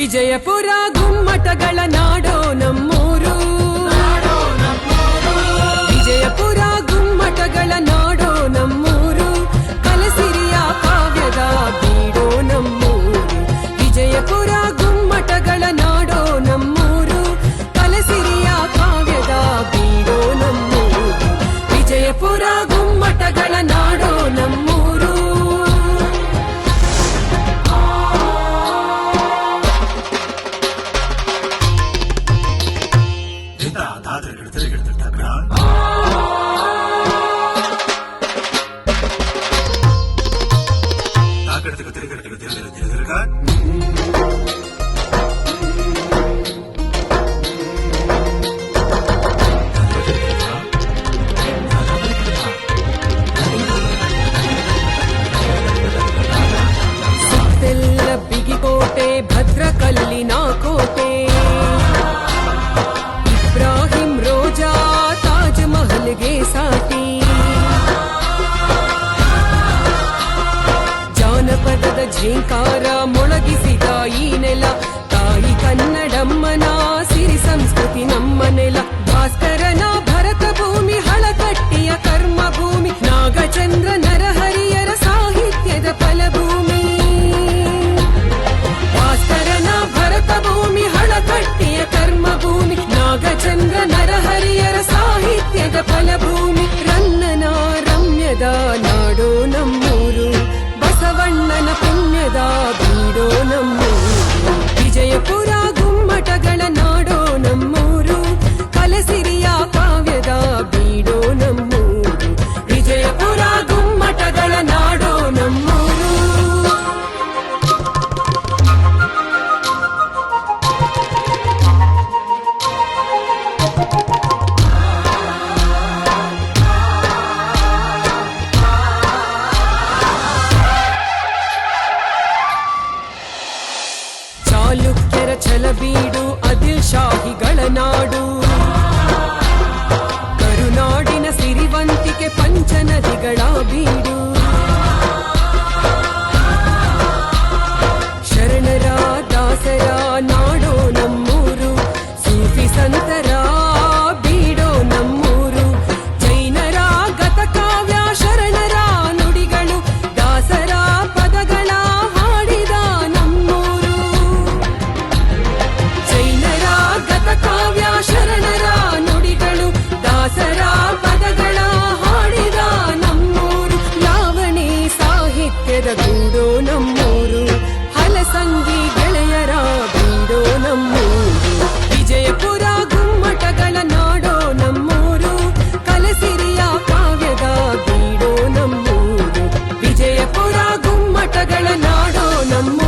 ವಿಜಯಪುರ ಗುಮ್ಮಟಗಳ ನಾಡೋ ನಮ್ಮೂರು, ವಿಜಯಪುರ ಗುಮ್ಮಟಗಳ ನಾಡೋ ನಮ್ಮೂರು, ಕಲಸಿರಿಯ ಕಾವ್ಯದ ಬೀಡೋ ನಮ್ಮೂರು. ವಿಜಯಪುರ ಗುಮ್ಮಟಗಳ ನಾಡೋ ನಮ್ಮೂರು, ಕಲಸಿರಿಯ ಕಾವ್ಯದ ಬೀಡೋ ನಮ್ಮೂರು. ವಿಜಯಪುರ ಗುಮ್ಮಟಗಳ ನಾಡೋ ನಮ್ಮೂರು. ಸುತ್ತೆಲ್ಲ ಬಿಗಿಕೋಟೆ ಭದ್ರಕಲ್ಲಿನ ಕೋಟೆ, ಇಬ್ರಾಹಿಂ ರೋಜಾ ತಾಜ್ ಮಹಲ್ಗೆ ಸಾಟಿ. ಜಾನಪದದ ಝೇಂಕಾರ ಮೊಳಗಿಸಿದ ಈ ನೆಲ, ತಾಯಿ ಕನ್ನಡಮ್ಮನ ಸಿರಿ ಸಂಸ್ಕೃತಿ ನಮ್ಮ ನೆಲ. ಭಾಸ್ಕರನ ಭರತ ಭೂಮಿ, ಹಳಕಟ್ಟಿಯ ಕರ್ಮ ಭೂಮಿ, ನಾಗಚಂದ್ರ ನರಹರಿಯರ ಸಾಹಿತ್ಯದ ಫಲಭೂಮಿ. ಭಾಸ್ಕರನ ಭರತ ಭೂಮಿ, ಹಳಕಟ್ಟಿಯ ಕರ್ಮ ಭೂಮಿ, ನಾಗಚಂದ್ರ ನರಹರಿಯರ ಸಾಹಿತ್ಯದ ಫಲಭೂಮಿ. ರನ್ನನ ರಮ್ಯದ ನಾಡೋ ನಮ್ಮೂರು, ಬಸವಣ್ಣನ ಪುಣ್ಯದ ಬೀಡೋ ನಮ್ಮೂರು. ವಿಜಯಪುರ ಗುಮ್ಮಟಗಳ ನಾಡೋ ನಮ್ಮೂರು, ಕಲಸಿರಿಯ ಕಾವ್ಯದ ಬೀಡೋ ನಮ್ಮೂರು. ವಿಜಯಪುರ ಗುಮ್ಮಟಗಳ ನಾಡೋ ನಮ್ಮೂರು. ಚಾಲುಕ್ಯರ ಛಲಬೀಡು, ಆದಿಲ್ ಶಾಹಿಗಳ ನಾಡು, ಕರುನಾಡಿನ ಸಿರಿವಂತಿಕೆ ಪಂಚನದಿಗಳ ಬೀಡು. ಶರಣರ ದಾಸರ ನಾಡೋ ನಮ್ಮೂರು, ಸೂಫಿ ಸಂತರ ಬೀಡೋ ನಮ್ಮೂರು. ಜೈನರ ಗತಕಾವ್ಯ, ಶರಣರ ನುಡಿಗಳು, ದಾಸರ ಪದಗಳ ಹಾಡಿದ ನಮ್ಮೂರು. ಜೈನರ ಗತಕಾವ್ಯ, ಶರಣರ ನುಡಿಗಳು, ದಾಸರ ಪದಗಳ ಹಾಡಿದ ನಮ್ಮೂರು. ಲಾವಣಿ ಸಾಹಿತ್ಯದ ಗೂಡೋ ನಮ್ಮೂರು, ಹಲಸಂಗಿ ಗೆಳೆಯರ ಬೀಡೋ ನಮ್ಮೂರು. ವಿಜಯಪುರ ಗುಮ್ಮಟಗಳ ನಾಡೋ ನಮ್ಮೂರು, ಕಲಸಿರಿಯ ಕಾವ್ಯದ ಬೀಡೋ ನಮ್ಮೂರು. ವಿಜಯಪುರ ಗುಮ್ಮಟಗಳ ನಾಡೋ ನಮ್ಮೂರು.